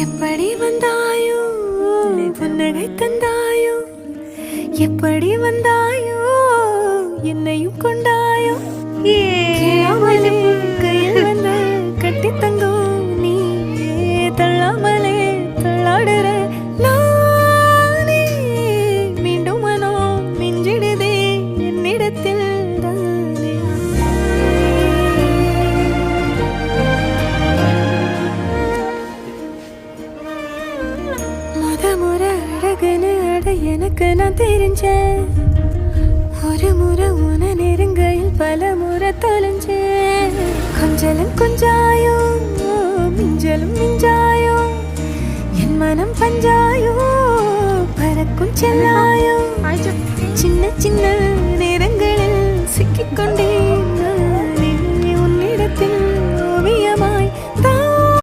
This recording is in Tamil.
எப்படி வந்தாயோ புன்னகை தந்தாயோ எப்படி வந்தாயோ என்னையும் கொண்டாயோ ஏமாலே கையில் வந்த கட்டி தங்கும் நீ தள்ளாமலே தள்ளாடுற நானே மீண்டும் மனம் மிஞ்சிடுதே என்னிடத்தில் முறை அழகுன்னு அட எனக்கு நான் தெரிஞ்சேன் ஒரு முறை உன நெருங்கையில் பல முறை தொலைஞ்சேன் கொஞ்சலும் கொஞ்சாயோ மிஞ்சலும் மிஞ்சாயோ என் மனம் பஞ்சாயோ பறக்கும் செல்லாயோ சின்ன சின்ன நேரங்களில் சிக்கிக்கொண்டே